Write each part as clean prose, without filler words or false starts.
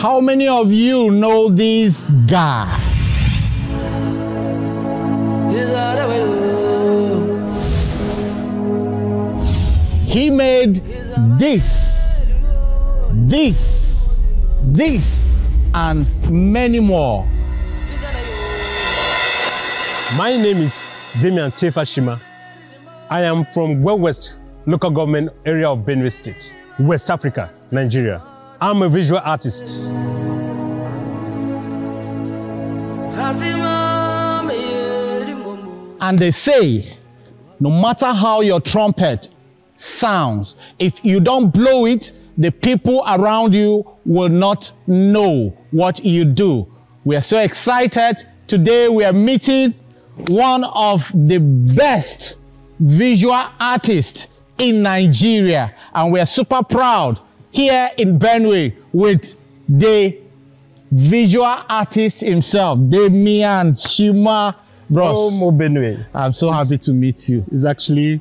How many of you know this guy? He made this, and many more. My name is Damian Tefashima. I am from West local government area of Benue State, West Africa, Nigeria. I'm a visual artist. And they say, no matter how your trumpet sounds, if you don't blow it, the people around you will not know what you do. We are so excited. Today we are meeting one of the best visual artists in Nigeria, and we are super proud here in Benue with the visual artist himself, Damian Shima Bros. Omobenue. I'm so happy to meet you. It's actually,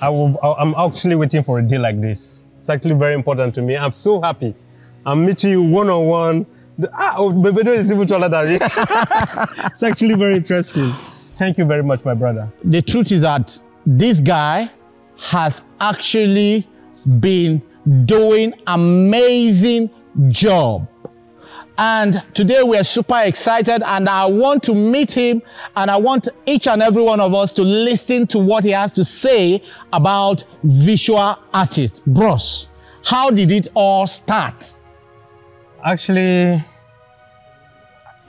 I'm actually waiting for a day like this. It's actually very important to me. I'm so happy. I'm meeting you one-on-one. Omobenue is even taller than me. It's actually very interesting. Thank you very much, my brother. The truth is that this guy has actually been doing amazing job. And today we are super excited, and I want to meet him, and I want each and every one of us to listen to what he has to say about visual artists. Bros, how did it all start? Actually,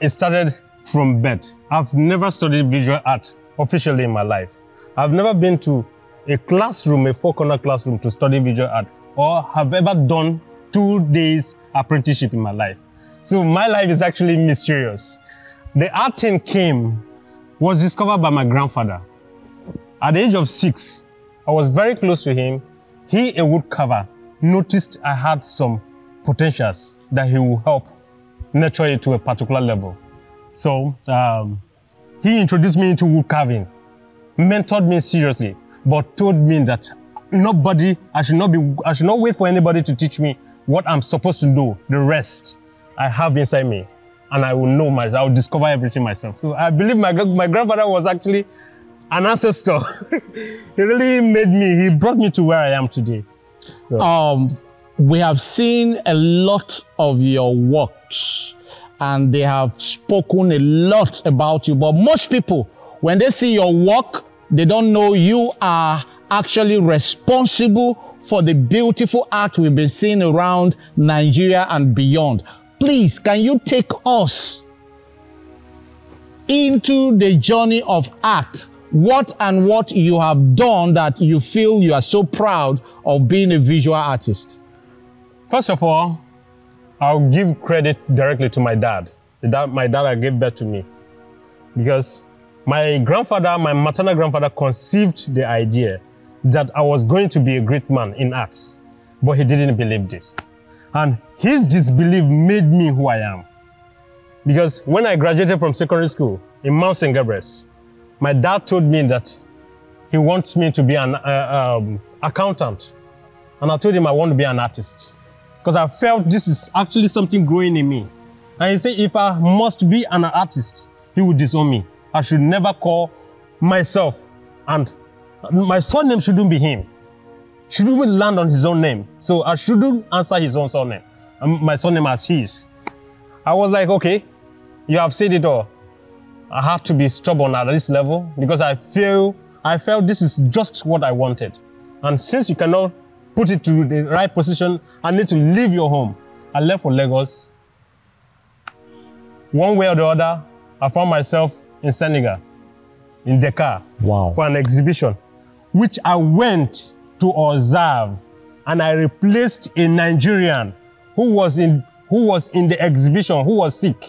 it started from birth. I've never studied visual art officially in my life. I've never been to a classroom, a four-corner classroom, to study visual art, or have ever done 2 days apprenticeship in my life. So my life is actually mysterious. The art thing was discovered by my grandfather. At the age of 6, I was very close to him. He, a woodcarver, noticed I had some potentials that he would help nurture it to a particular level. So he introduced me into wood carving, mentored me seriously, but told me that I should not wait for anybody to teach me what I'm supposed to do. The rest I have inside me, and I will know myself. I will discover everything myself. So I believe my grandfather was actually an ancestor. He really made me. He brought me to where I am today. So. We have seen a lot of your works, and they have spoken a lot about you. But most people, when they see your work, they don't know you are actually responsible for the beautiful art we've been seeing around Nigeria and beyond. Please, can you take us into the journey of art? What you have done that you feel you are so proud of being a visual artist? First of all, I'll give credit directly to my dad. My dad that gave birth to me. Because my maternal grandfather conceived the idea that I was going to be a great man in arts, but he didn't believe this. And his disbelief made me who I am. Because when I graduated from secondary school in Mount St. Gabriel's, my dad told me that he wants me to be an accountant. And I told him I want to be an artist. Because I felt this is actually something growing in me. And he said if I must be an artist, he would disown me. I should never call myself, and my surname shouldn't be him. Shouldn't even land on his own name. So I shouldn't answer his own surname. My surname as his. I was like, okay, you have said it all. I have to be stubborn at this level because I felt this is just what I wanted. And since you cannot put it to the right position, I need to leave your home. I left for Lagos. One way or the other, I found myself in Senegal, in Dakar, wow, for an exhibition, which I went to observe, and I replaced a Nigerian who was in the exhibition, who was sick.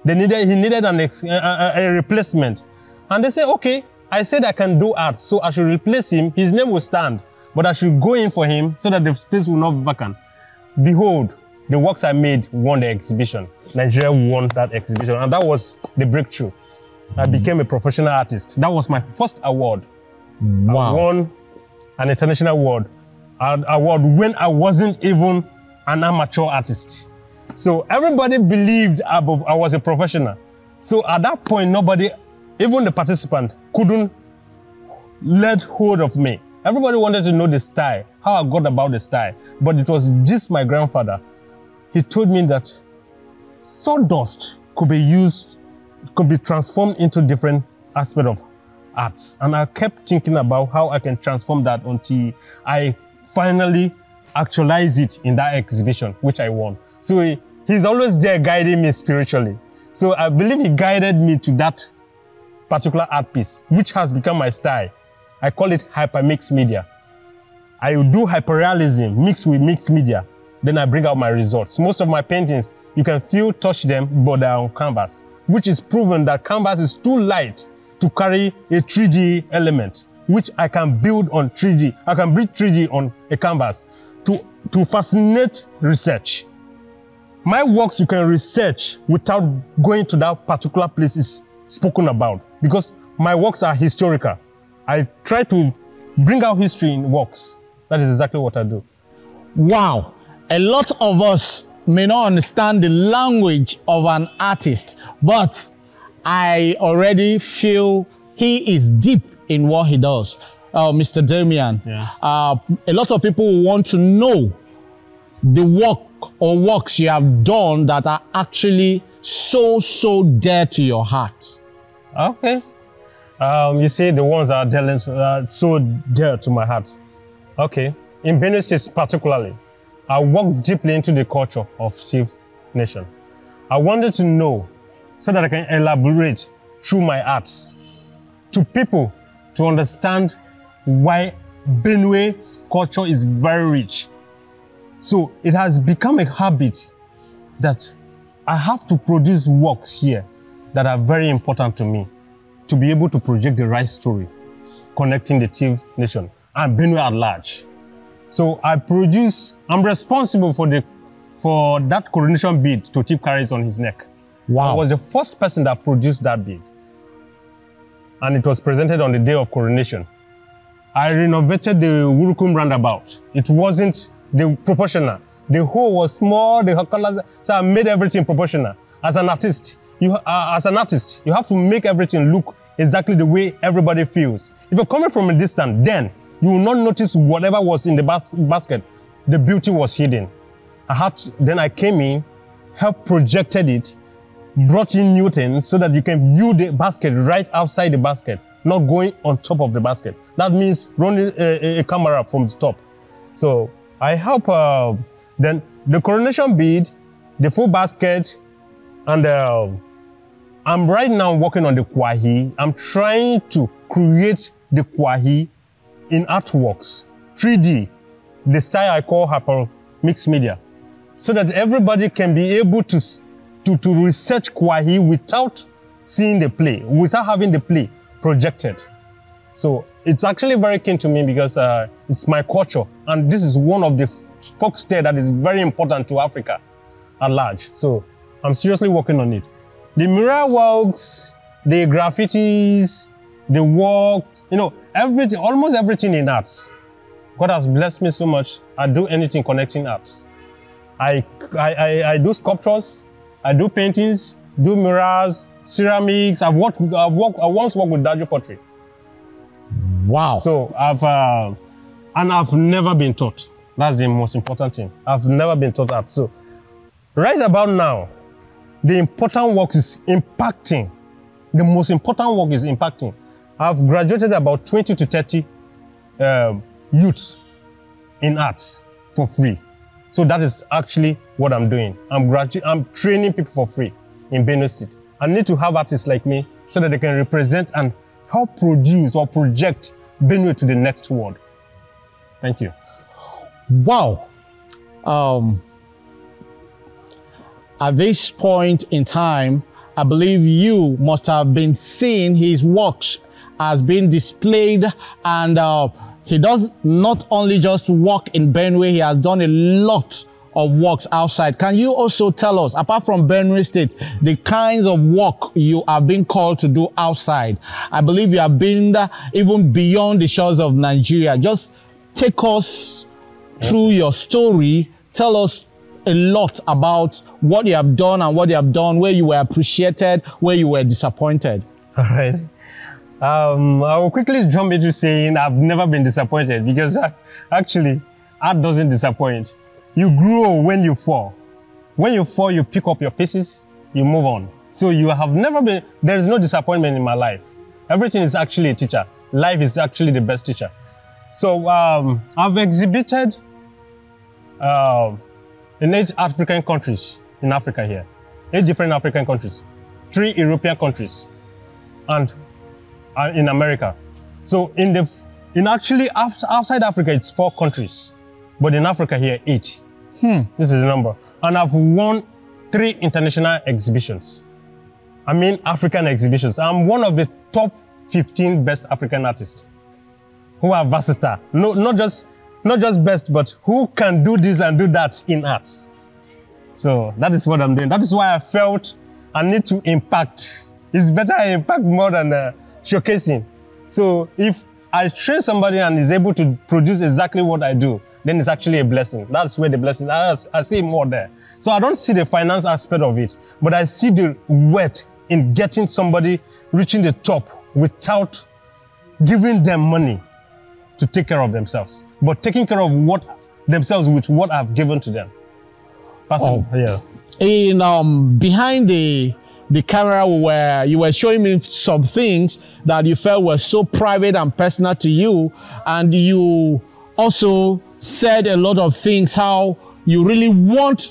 He needed a replacement. And they said, okay, I said I can do art, so I should replace him. His name will stand, but I should go in for him so that the space will not be vacant. Behold, the works I made won the exhibition. Nigeria won that exhibition, and that was the breakthrough. I became a professional artist. That was my first award. Wow. I won an international award when I wasn't even an amateur artist. So everybody believed I was a professional. So at that point, nobody, even the participant, couldn't let hold of me. Everybody wanted to know the style, how I got about the style. But it was just my grandfather. He told me that sawdust could be used, could be transformed into different aspects of arts. And I kept thinking about how I can transform that until I finally actualized it in that exhibition, which I won. So he's always there guiding me spiritually. So I believe he guided me to that particular art piece, which has become my style. I call it hypermixed media. I do hyperrealism mixed with mixed media. Then I bring out my results. Most of my paintings, you can feel, touch them, but they're on canvas, which is proven that canvas is too light to carry a 3D element, which I can build on 3D. I can build 3D on a canvas to fascinate research. My works you can research without going to that particular place is spoken about, because my works are historical. I try to bring out history in works. That is exactly what I do. Wow. A lot of us may not understand the language of an artist, but I already feel he is deep in what he does. Mr. Damian, yeah. A lot of people want to know the work or works you have done that are actually so dear to your heart. Okay. You see, the ones that are so dear to my heart. Okay. In Benue State particularly, I worked deeply into the culture of Chief Nation. I wanted to know so that I can elaborate through my arts to people to understand why Benue's culture is very rich. So it has become a habit that I have to produce works here that are very important to me to be able to project the right story connecting the Chief Nation and Benue at large. So I'm responsible for that coronation bead to Chief carries on his neck. Wow. I was the first person that produced that bead. And it was presented on the day of coronation. I renovated the Wurukum roundabout. It wasn't the proportional. The hole was small, the colors, so I made everything proportional. As an artist, you have to make everything look exactly the way everybody feels. If you're coming from a distance, then you will not notice whatever was in the basket. The beauty was hidden. Then I came in, helped projected it, brought in new things so that you can view the basket right outside the basket, not going on top of the basket. That means running a camera from the top. So I help then the coronation bead, the full basket, and I'm right now working on the kwahi. I'm trying to create the kwahi in artworks, 3D, the style I call hyper mixed media, so that everybody can be able to research kwahi without seeing the play, without having the play projected. So it's actually very keen to me because it's my culture, and this is one of the folktale that is very important to Africa at large. So I'm seriously working on it. The mural works, the graffitis, the work, everything, almost everything in arts. God has blessed me so much. I do anything connecting arts. I do sculptures, I do paintings, do murals, ceramics. I once worked with Daju pottery. Wow. So I've never been taught. That's the most important thing. I've never been taught art. So right about now, the important work is impacting. The most important work is impacting. I've graduated about 20 to 30 youths in arts for free. So that is actually what I'm doing. I'm training people for free in Benue State. I need to have artists like me so that they can represent and help produce or project Benue to the next world. Thank you. Wow. At this point in time, I believe you must have been seeing his works as being displayed, and he does not only just work in Benue, he has done a lot of works outside. Can you also tell us, apart from Benue State, the kinds of work you are being called to do outside? I believe you have been even beyond the shores of Nigeria. Just take us through your story. Tell us a lot about what you have done and what you have done, where you were appreciated, where you were disappointed. All right. I will quickly jump into saying I've never been disappointed, because actually, art doesn't disappoint. You grow when you fall. When you fall, you pick up your pieces, you move on. So you have never been, there is no disappointment in my life. Everything is actually a teacher. Life is actually the best teacher. So I've exhibited in 8 African countries in Africa here. 8 different African countries, 3 European countries, and in America. So actually outside Africa, it's 4 countries, but in Africa here, 8. This is the number. And I've won 3 international exhibitions. I mean African exhibitions. I'm one of the top 15 best African artists who are versatile. No, not just best, but who can do this and do that in arts. So that is what I'm doing. That is why I felt I need to impact. It's better I impact more than showcasing. So if I train somebody and is able to produce exactly what I do, then it's actually a blessing. That's where the blessing, I see more there. So I don't see the finance aspect of it, but I see the worth in getting somebody reaching the top without giving them money to take care of themselves, but taking care of themselves with what I've given to them. Yeah. In behind the camera, where you were showing me some things that you felt were so private and personal to you, and you also said a lot of things how you really wanted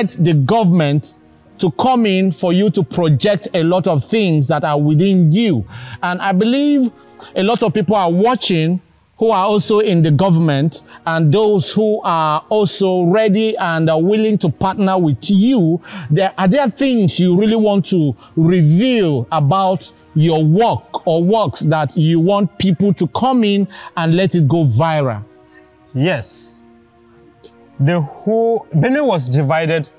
the government to come in for you to project a lot of things that are within you. And I believe a lot of people are watching who are also in the government, and those who are also ready and are willing to partner with you. Are there things you really want to reveal about your work or works that you want people to come in and let it go viral? Yes. The whole Benue was divided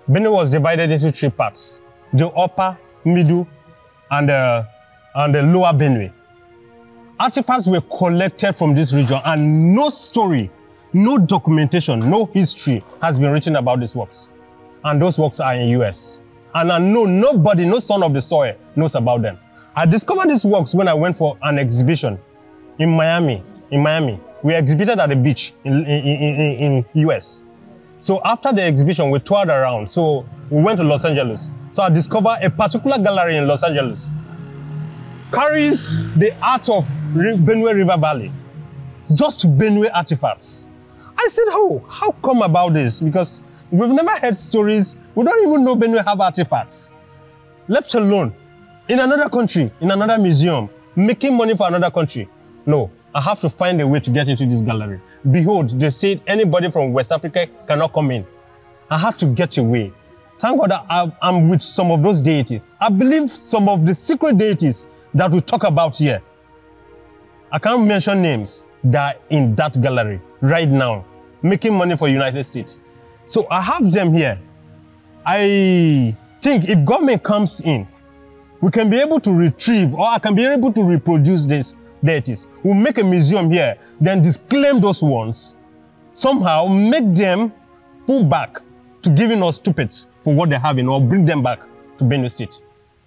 into 3 parts: the upper, middle, and the lower Benue. Artifacts were collected from this region, and no story, no documentation, no history has been written about these works. And those works are in US. And I know nobody, no son of the soil, knows about them. I discovered these works when I went for an exhibition in Miami. We exhibited at the beach in US. So after the exhibition, we toured around. So we went to Los Angeles. So I discovered a particular gallery in Los Angeles carries the art of Benue River Valley, just Benue artifacts. I said, oh, how come about this? Because we've never heard stories. We don't even know Benue have artifacts. Left alone, in another country, in another museum, making money for another country. No, I have to find a way to get into this gallery. Behold, they said anybody from West Africa cannot come in. I have to get away. Thank God that I'm with some of those deities. I believe some of the secret deities that we talk about here. I can't mention names that are in that gallery right now, making money for United States. So I have them here. I think if government comes in, we can be able to retrieve, or I can be able to reproduce these deities. We'll make a museum here, then disclaim those ones, somehow make them pull back to giving us stupids for what they have in, or bring them back to Benue State.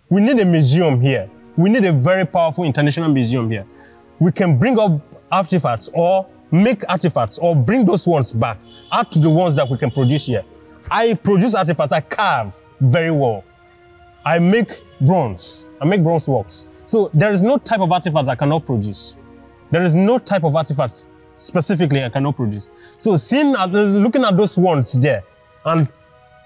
We need a museum here. We need a very powerful international museum here. We can bring up artifacts, or make artifacts, or bring those ones back, add to the ones that we can produce here. I produce artifacts, I carve very well. I make bronze works. So there is no type of artifact I cannot produce. There is no type of artifact specifically I cannot produce. So looking at those ones there, and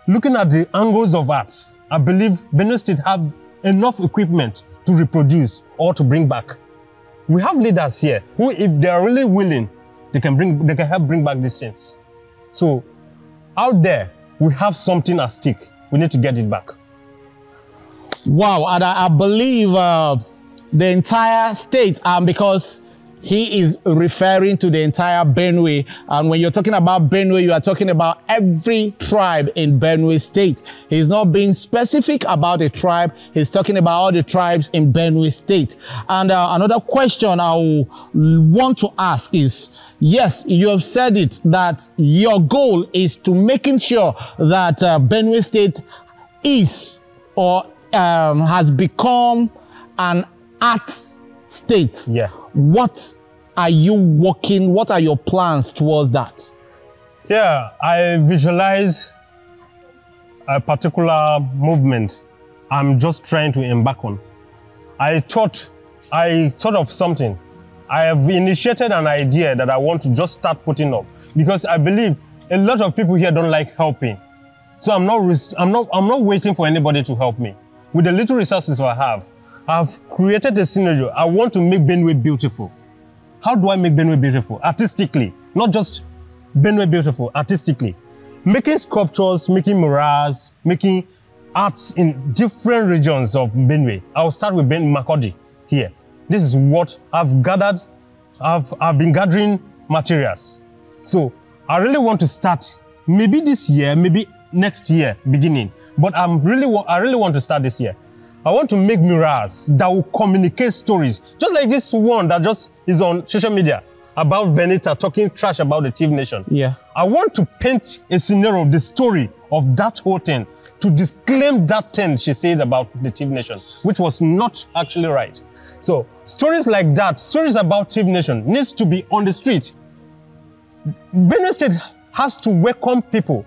looking at the angles of arts, I believe Benue State have enough equipment to reproduce or to bring back. We have leaders here who, if they are really willing, they can help bring back these things. So out there, we have something at stake. We need to get it back. Wow, and I believe the entire state, because he is referring to the entire Benue. And when you're talking about Benue, you are talking about every tribe in Benue State. He's not being specific about a tribe. He's talking about all the tribes in Benue State. And another question I want to ask is, yes, you have said it, that your goal is to making sure that Benue State is or has become an art state. Yeah. What are you working? What are your plans towards that? Yeah, I visualize a particular movement I'm just trying to embark on. I thought of something. I have initiated an idea that I want to just start putting up because I believe a lot of people here don't like helping. So I'm not waiting for anybody to help me. With the little resources I have, I've created a scenario. I want to make Benue beautiful. How do I make Benue beautiful? Artistically, not just Benue beautiful, artistically. Making sculptures, making murals, making arts in different regions of Benue. I'll start with Makurdi here. This is what I've gathered. I've been gathering materials. So I really want to start maybe this year, maybe next year beginning. But I really want to start this year. I want to make murals that will communicate stories. Just like this one that just is on social media about Venita talking trash about the Tiv Nation. Yeah. I want to paint a scenario of the story of that whole thing to disclaim that thing she said about the Tiv Nation, which was not actually right. So stories like that, stories about Tiv Nation needs to be on the street. Benue State has to welcome people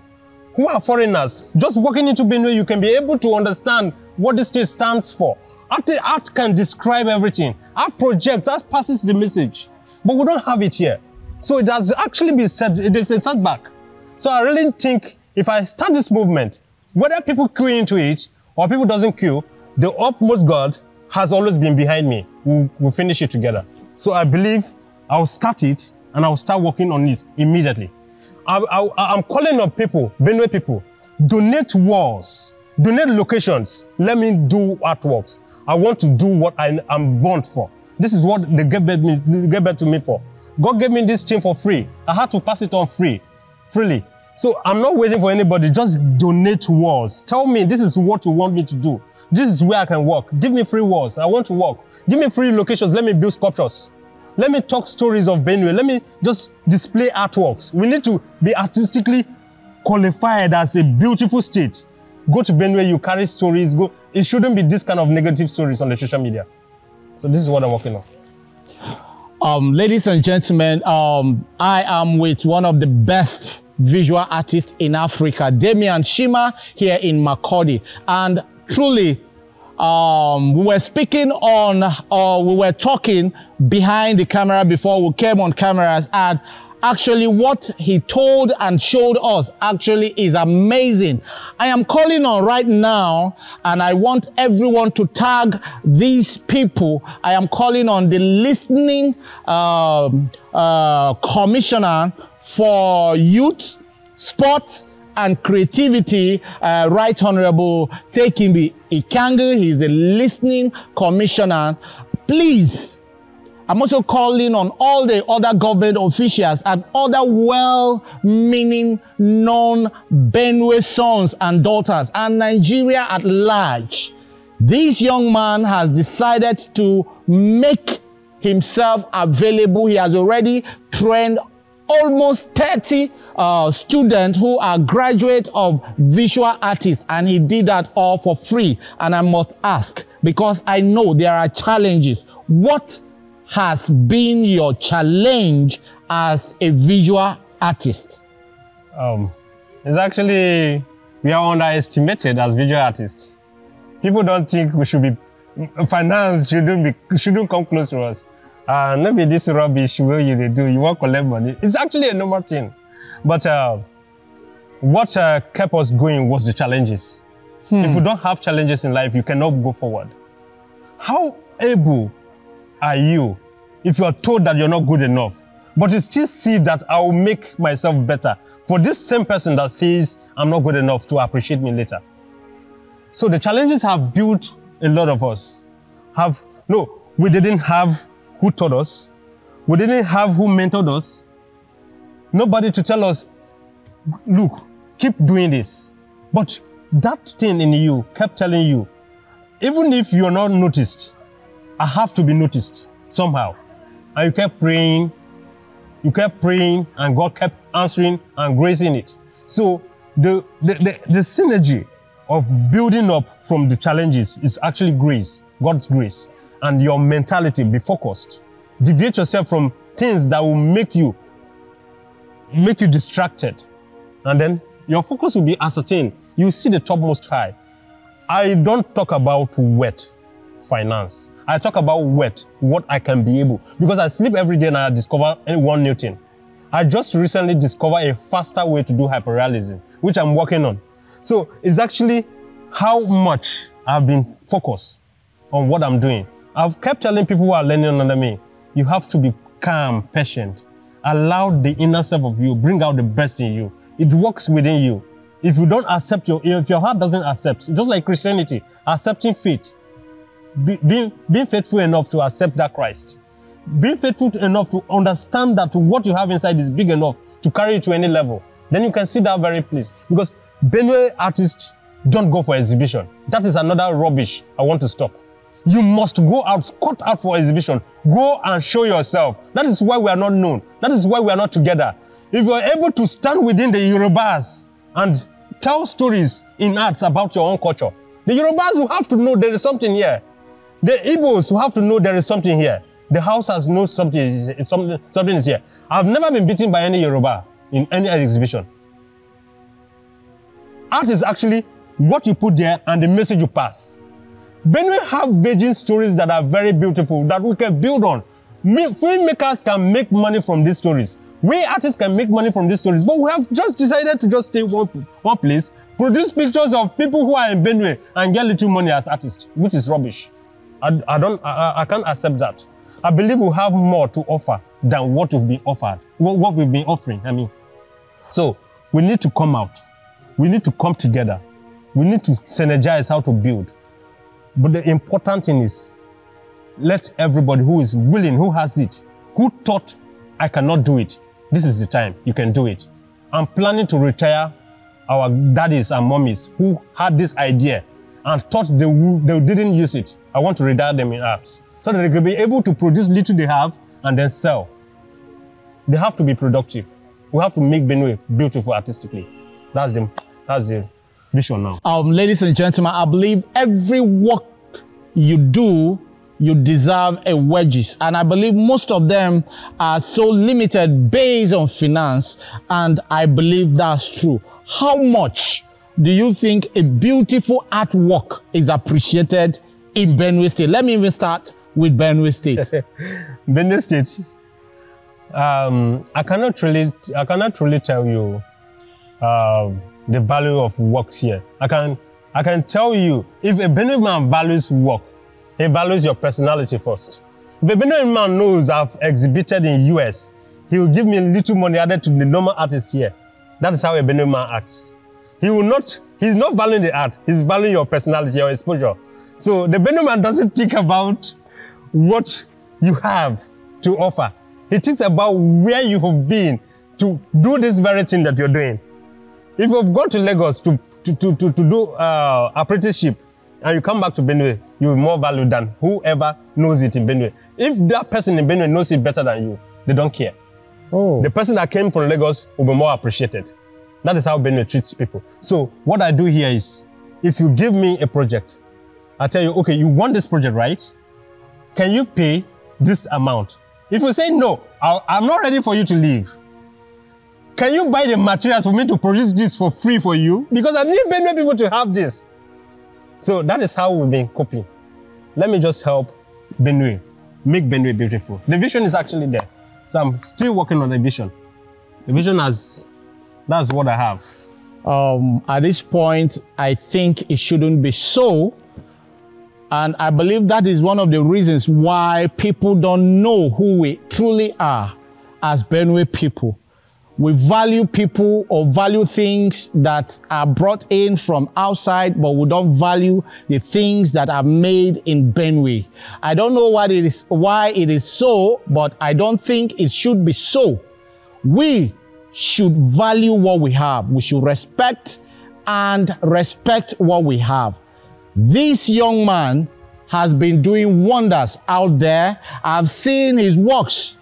who are foreigners. Just walking into Benue, you can be able to understand what the state stands for. Art can describe everything. Art projects, art passes the message. But we don't have it here. So it has actually been said, it is a setback. So I really think if I start this movement, whether people queue into it or people doesn't queue, the utmost God has always been behind me. We'll finish it together. So I believe I'll start it and I'll start working on it immediately. I'm calling on people, Benue people, donate walls, donate locations. Let me do artworks. I want to do what I'm born for. This is what they gave back to me for. God gave me this thing for free. I had to pass it on freely. So I'm not waiting for anybody. Just donate walls. Tell me this is what you want me to do. This is where I can work. Give me free walls. I want to work. Give me free locations. Let me build sculptures. Let me talk stories of Benue. Let me just display artworks. We need to be artistically qualified as a beautiful state. Go to Benue, you carry stories. It shouldn't be this kind of negative stories on the social media. So this is what I'm working on. Ladies and gentlemen, I am with one of the best visual artists in Africa, Damian Shima, here in Makurdi. And truly, we were speaking on, we were talking behind the camera before we came on cameras, and actually what he told and showed us actually is amazing. I am calling on right now, and I want everyone to tag these people. I am calling on the listening commissioner for youth, sports, and creativity, Right Honorable Tekimbi Ikangu. He's a listening commissioner. Please, I'm also calling on all the other government officials and other well-meaning non-Benue sons and daughters and Nigeria at large. This young man has decided to make himself available. He has already trained almost 30 students who are graduates of visual artists, and he did that all for free. And I must ask, because I know there are challenges, what has been your challenge as a visual artist? It's actually, we are underestimated as visual artists. People don't think we should be, finance shouldn't come close to us. Maybe this rubbish where you do, you want to collect money. It's actually a normal thing. But what kept us going was the challenges. If you don't have challenges in life, you cannot go forward. How able are you if you are told that you're not good enough, but you still see that I will make myself better for this same person that says I'm not good enough to appreciate me later? So the challenges have built a lot of us. We didn't have who taught us. We didn't have who mentored us. Nobody to tell us, look, keep doing this. But that thing in you kept telling you, even if you're not noticed, I have to be noticed somehow. And you kept praying, and God kept answering and gracing it. So the synergy of building up from the challenges is actually grace, God's grace. And your mentality, be focused. Deviate yourself from things that will make you distracted. And then your focus will be ascertained. You see the topmost high. I don't talk about wet finance. I talk about wet, what I can be able. Because I sleep every day and I discover one new thing. I just recently discovered a faster way to do hyperrealism, which I'm working on. So it's actually how much I've been focused on what I'm doing. I've kept telling people who are learning under me, you have to be calm, patient. Allow the inner self of you, bring out the best in you. It works within you. If you don't accept if your heart doesn't accept, just like Christianity, accepting faith, being faithful enough to accept that Christ, being faithful enough to understand that what you have inside is big enough to carry you to any level, then you can see that very place. Because Benue artists don't go for exhibition. That is another rubbish I want to stop. You must go out, cut out for exhibition. Go and show yourself. That is why we are not known. That is why we are not together. If you are able to stand within the Yorubas and tell stories in arts about your own culture, the Yorubas will have to know there is something here. The Igbos will have to know there is something here. The Hausas know something is here. I've never been beaten by any Yoruba in any exhibition. Art is actually what you put there and the message you pass. Benue have virgin stories that are very beautiful that we can build on. Filmmakers can make money from these stories. We artists can make money from these stories, but we have just decided to just stay one place, produce pictures of people who are in Benue and get little money as artists, which is rubbish. I can't accept that. I believe we have more to offer than what we've been offered, what we've been offering, I mean. So we need to come out. We need to come together. We need to synergize how to build. But the important thing is, let everybody who is willing, who has it, who thought I cannot do it, this is the time, you can do it. I'm planning to retire our daddies and mommies who had this idea and thought they didn't use it. I want to retire them in arts so that they can be able to produce little they have and then sell. They have to be productive. We have to make Benue beautiful artistically. That's the vision now. Ladies and gentlemen, I believe every work you do, you deserve a wages. And I believe most of them are so limited based on finance. And I believe that's true. How much do you think a beautiful artwork is appreciated in Benue State? Let me even start with Benue State. Benue State, I cannot really tell you the value of works here. I can tell you, if a Benue man values work, he values your personality first. If a Benue man knows I've exhibited in US, he will give me a little money added to the normal artist here. That is how a Benue man acts. He's not valuing the art, he's valuing your personality, your exposure. So the Benue man doesn't think about what you have to offer. He thinks about where you have been to do this very thing that you're doing. If you've gone to Lagos to do apprenticeship and you come back to Benue, you'll be more valued than whoever knows it in Benue. If that person in Benue knows it better than you, they don't care. Oh. The person that came from Lagos will be more appreciated. That is how Benue treats people. So what I do here is, if you give me a project, I tell you, okay, you want this project, right? Can you pay this amount? If you say no, I'm not ready for you to leave. Can you buy the materials for me to produce this for free for you? Because I need Benue people to have this. So that is how we've been coping. Let me just help Benue, make Benue beautiful. The vision is actually there. So I'm still working on the vision. The vision that's what I have. At this point, I think it shouldn't be so. And I believe that is one of the reasons why people don't know who we truly are as Benue people. We value people or value things that are brought in from outside, but we don't value the things that are made in Benue. I don't know why it is so, but I don't think it should be so. We should value what we have. We should respect what we have. This young man has been doing wonders out there. I've seen his works.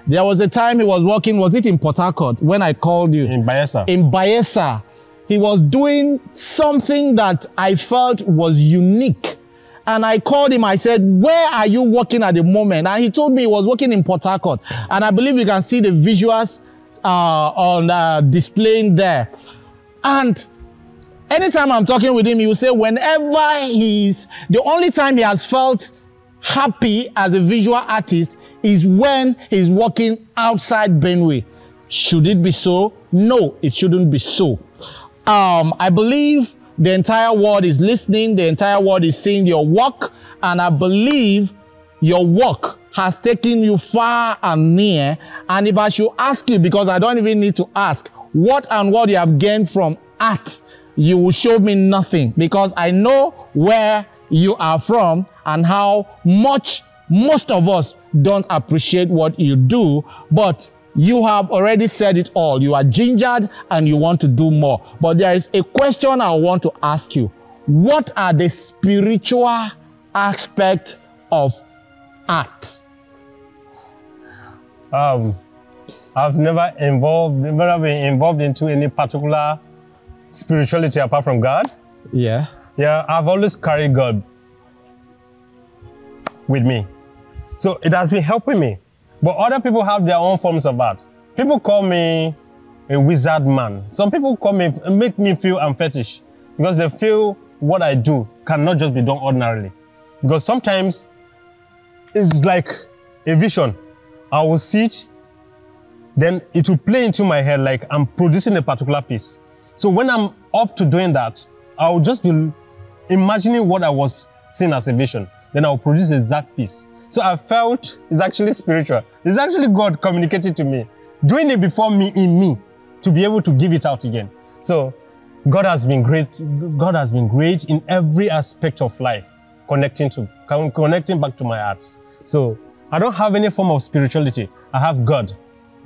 There was a time he was working, was it in Port Harcourt, when I called you? In Bayelsa. In Bayelsa. He was doing something that I felt was unique. And I called him, I said, where are you working at the moment? And he told me he was working in Port Harcourt. And I believe you can see the visuals on displaying there. And anytime I'm talking with him, he will say whenever the only time he has felt happy as a visual artist is when he's working outside Benue. Should it be so? No, it shouldn't be so. I believe the entire world is listening, the entire world is seeing your work, and I believe your work has taken you far and near. And if I should ask you, because I don't even need to ask, what you have gained from art, you will show me nothing, because I know where you are from and how much most of us don't appreciate what you do, but you have already said it all. You are gingered and you want to do more. But there is a question I want to ask you. What are the spiritual aspects of art? I've never been involved into any particular spirituality apart from God. Yeah. Yeah, I've always carried God with me. So it has been helping me. But other people have their own forms of art. People call me a wizard man. Some people make me feel I'm fetish, because they feel what I do cannot just be done ordinarily. Because sometimes it's like a vision. I will see it, then it will play into my head like I'm producing a particular piece. So when I'm up to doing that, I will just be imagining what I was seeing as a vision. Then I'll produce the exact piece. So I felt it's actually spiritual. It's actually God communicating to me, doing it before me, in me, to be able to give it out again. So God has been great. God has been great in every aspect of life, connecting back to my heart. So I don't have any form of spirituality. I have God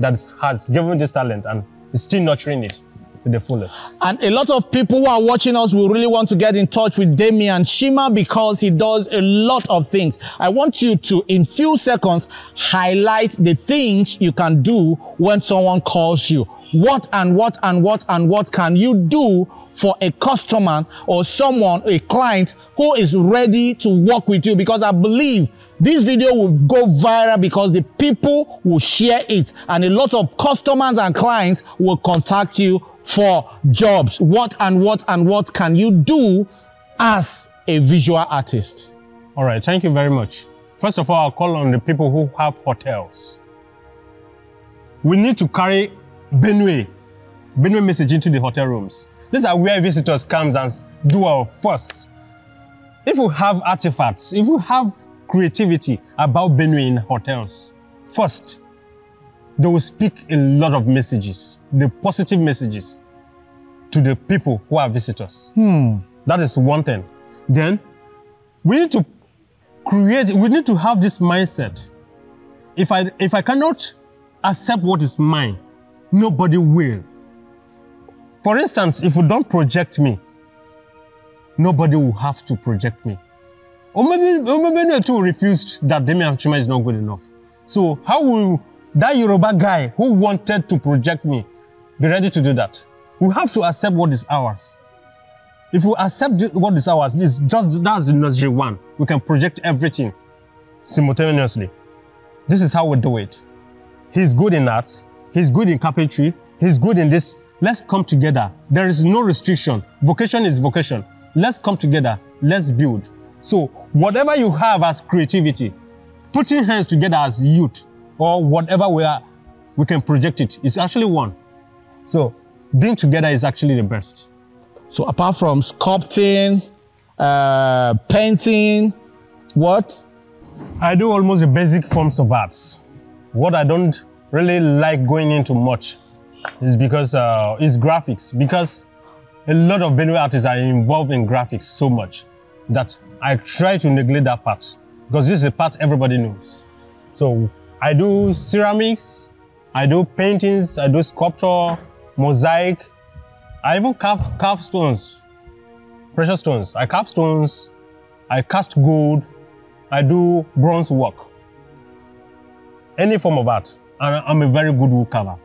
that has given me this talent and is still nurturing it to the fullest. And a lot of people who are watching us will really want to get in touch with Damian Shima, because he does a lot of things. I want you to, in few seconds, highlight the things you can do when someone calls you. What can you do for a customer or someone, a client who is ready to work with you? Because I believe this video will go viral because the people will share it, and a lot of customers and clients will contact you for jobs. What can you do as a visual artist? All right, thank you very much. First of all, I'll call on the people who have hotels. We need to carry Benue message into the hotel rooms. These are where visitors come and do our first. If we have artifacts, if we have creativity about Benue in hotels, first, they will speak a lot of messages, the positive messages, to the people who are visitors. That is one thing. Then, we need to have this mindset. If I cannot accept what is mine, nobody will. For instance, if you don't project me, nobody will have to project me. Omobenue too refused that Damian Shima is not good enough. So how will that Yoruba guy who wanted to project me be ready to do that? We have to accept what is ours. If we accept what is ours, that's the nursery one. We can project everything simultaneously. This is how we do it. He's good in arts. He's good in carpentry. He's good in this. Let's come together. There is no restriction. Vocation is vocation. Let's come together. Let's build. So whatever you have as creativity, putting hands together as youth, or whatever we can project it. It's actually one. So being together is actually the best. So apart from sculpting, painting, what? I do almost the basic forms of arts. What I don't really like going into much is because it's graphics. Because a lot of Benue artists are involved in graphics so much that I try to neglect that part, because this is a part everybody knows. So I do ceramics, I do paintings, I do sculpture, mosaic. I even carve stones, precious stones. I carve stones, I cast gold, I do bronze work. Any form of art. And I'm a very good wood carver.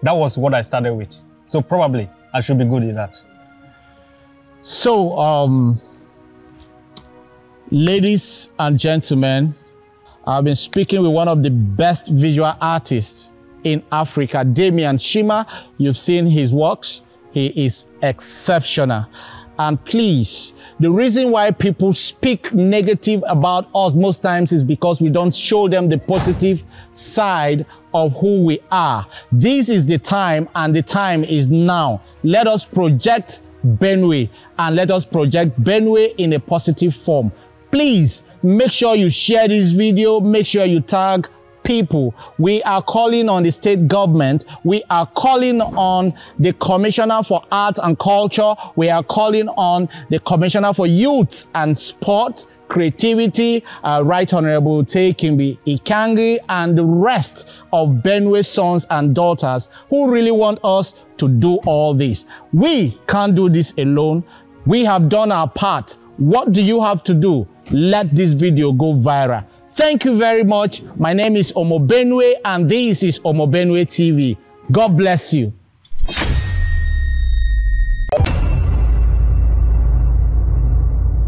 That was what I started with. So probably I should be good in that. So, ladies and gentlemen, I've been speaking with one of the best visual artists in Africa, Damian Shima. You've seen his works. He is exceptional. And please, the reason why people speak negative about us most times is because we don't show them the positive side of who we are. This is the time, and the time is now. Let us project Benue, and let us project Benue in a positive form. Please make sure you share this video. Make sure you tag people. We are calling on the state government. We are calling on the Commissioner for Arts and Culture. We are calling on the Commissioner for Youth and Sport, Creativity, Right Honorable Tekimbi Ikangi, and the rest of Benue sons and daughters who really want us to do all this. We can't do this alone. We have done our part. What do you have to do? Let this video go viral. Thank you very much. My name is Omobenue, and this is Omobenue TV. God bless you.